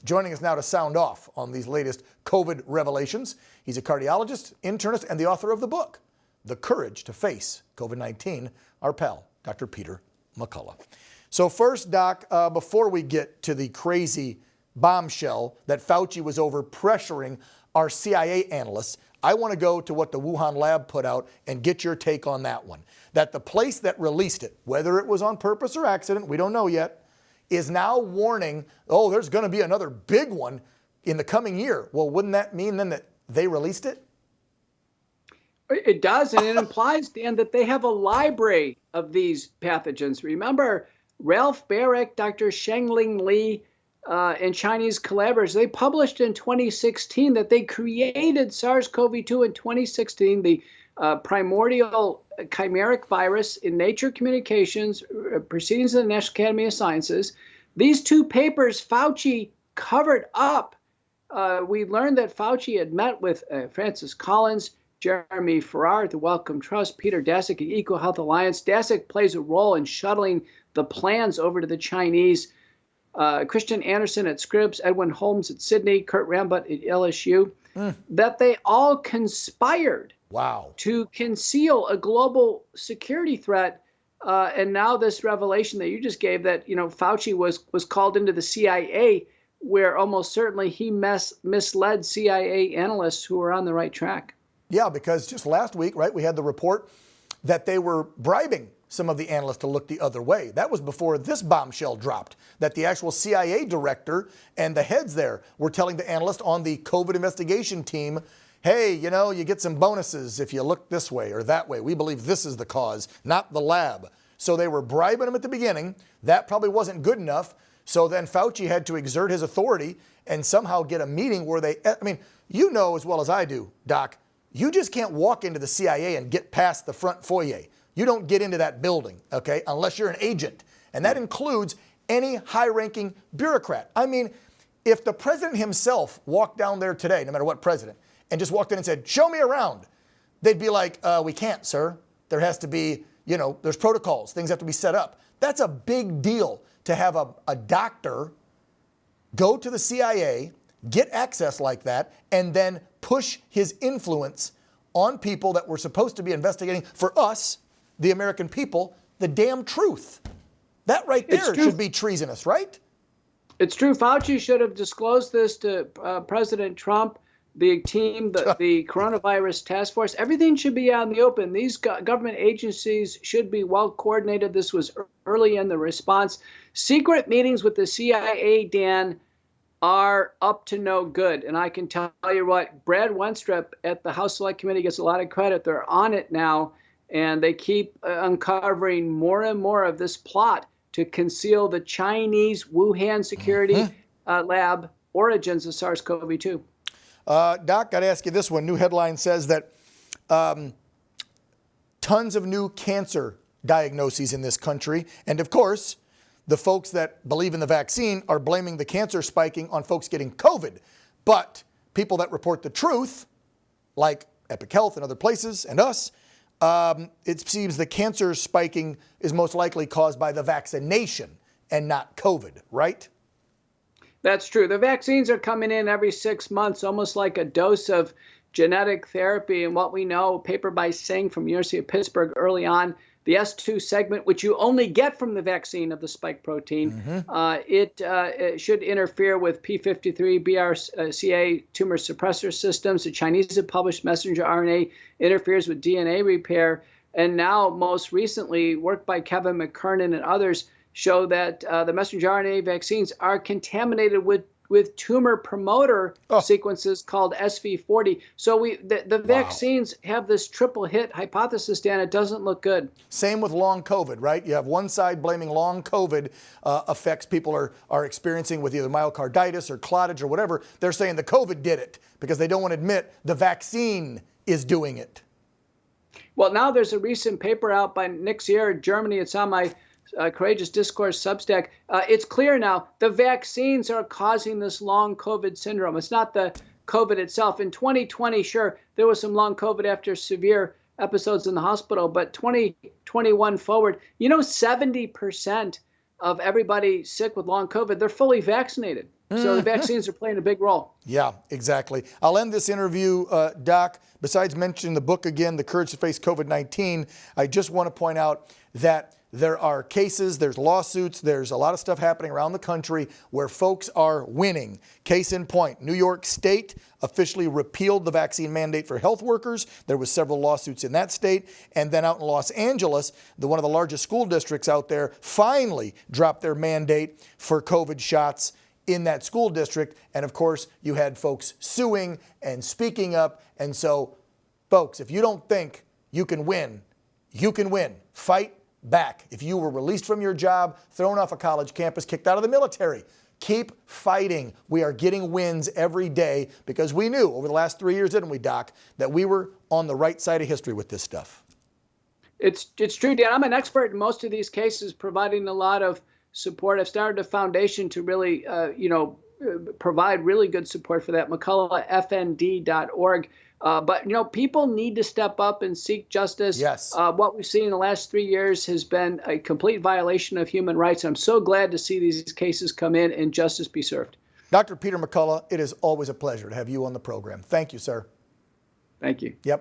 Joining us now to sound off on these latest COVID revelations. He's a cardiologist, internist, and the author of the book, The Courage to Face COVID-19, our pal, Dr. Peter McCullough. So first, Doc, before we get to the crazy bombshell that Fauci was over pressuring our CIA analysts, I want to go to what the Wuhan lab put out and get your take on that one. That the place that released it, whether it was on purpose or accident, we don't know yet, is now warning, oh, there's going to be another big one in the coming year. Well, wouldn't that mean then that they released it? It does, and it implies, Dan, that they have a library of these pathogens. Remember, Ralph Baric, Dr. Shengling Li, and Chinese collaborators, they published in 2016 that they created SARS-CoV-2 in 2016, the primordial chimeric virus in Nature Communications, Proceedings of the National Academy of Sciences. These two papers Fauci covered up. We learned that Fauci had met with Francis Collins, Jeremy Farrar at the Wellcome Trust, Peter Daszak at EcoHealth Alliance. Daszak plays a role in shuttling the plans over to the Chinese. Christian Anderson at Scripps, Edwin Holmes at Sydney, Kurt Rambut at LSU, that they all conspired to conceal a global security threat. And now this revelation that you just gave that, Fauci was called into the CIA, where almost certainly he misled CIA analysts who were on the right track. Yeah, because just last week, right, we had the report that they were bribing some of the analysts to look the other way. That was before this bombshell dropped, that the actual CIA director and the heads there were telling the analyst on the COVID investigation team, hey, you get some bonuses if you look this way or that way. We believe this is the cause, not the lab. So they were bribing them at the beginning. That probably wasn't good enough. So then Fauci had to exert his authority and somehow get a meeting where they, you know as well as I do, Doc, you just can't walk into the CIA and get past the front foyer. You don't get into that building, okay, unless you're an agent. And that includes any high-ranking bureaucrat. If the president himself walked down there today, no matter what president, and just walked in and said, show me around, they'd be like, we can't, sir. There has to be, there's protocols. Things have to be set up. That's a big deal to have a doctor go to the CIA, get access like that, and then push his influence on people that were supposed to be investigating for us, the American people, the damn truth. That right there should be treasonous, right? It's true. Fauci should have disclosed this to President Trump, the team, the coronavirus task force. Everything should be out in the open. These government agencies should be well coordinated. This was early in the response. Secret meetings with the CIA, Dan, are up to no good. And I can tell you what, Brad Wenstrup at the House Select Committee gets a lot of credit. They're on it now, and they keep uncovering more and more of this plot to conceal the Chinese Wuhan security lab origins of SARS-CoV-2. Doc, got to ask you this one. New headline says that tons of new cancer diagnoses in this country. And of course, the folks that believe in the vaccine are blaming the cancer spiking on folks getting COVID. But people that report the truth, like Epic Health and other places and us, it seems the cancer spiking is most likely caused by the vaccination and not COVID, right? That's true. The vaccines are coming in every 6 months, almost like a dose of genetic therapy. And what we know, a paper by Singh from University of Pittsburgh early on, the S2 segment, which you only get from the vaccine of the spike protein, it should interfere with P53, BRCA tumor suppressor systems. The Chinese have published messenger RNA interferes with DNA repair. And now, most recently, work by Kevin McKernan and others show that the messenger RNA vaccines are contaminated with tumor promoter sequences called SV40. So the vaccines have this triple hit hypothesis, Dan. It doesn't look good. Same with long COVID, right? You have one side blaming long COVID effects people are experiencing with either myocarditis or clottage or whatever. They're saying the COVID did it because they don't want to admit the vaccine is doing it. Well, now there's a recent paper out by Nick Sierra, Germany. It's on my Courageous Discourse Substack. It's clear now the vaccines are causing this long COVID syndrome. It's not the COVID itself. In 2020, sure, there was some long COVID after severe episodes in the hospital, but 2021 forward, 70% of everybody sick with long COVID, they're fully vaccinated. So the vaccines are playing a big role. Yeah, exactly. I'll end this interview, Doc. Besides mentioning the book again, The Courage to Face COVID-19, I just want to point out that there are cases, there's lawsuits, there's a lot of stuff happening around the country where folks are winning. Case in point, New York State officially repealed the vaccine mandate for health workers. There was several lawsuits in that state. And then out in Los Angeles, one of the largest school districts out there finally dropped their mandate for COVID shots in that school district. And of course, you had folks suing and speaking up. And so, folks, if you don't think you can win, you can win. Fight back. If you were released from your job, thrown off a college campus, kicked out of the military, keep fighting. We are getting wins every day because we knew over the last 3 years, didn't we, Doc, that we were on the right side of history with this stuff. It's true, Dan. I'm an expert in most of these cases, providing a lot of support. I've started a foundation to really, provide really good support for that, McCulloughFND.org. But people need to step up and seek justice. Yes. What we've seen in the last 3 years has been a complete violation of human rights. I'm so glad to see these cases come in and justice be served. Dr. Peter McCullough, it is always a pleasure to have you on the program. Thank you, sir. Thank you. Yep.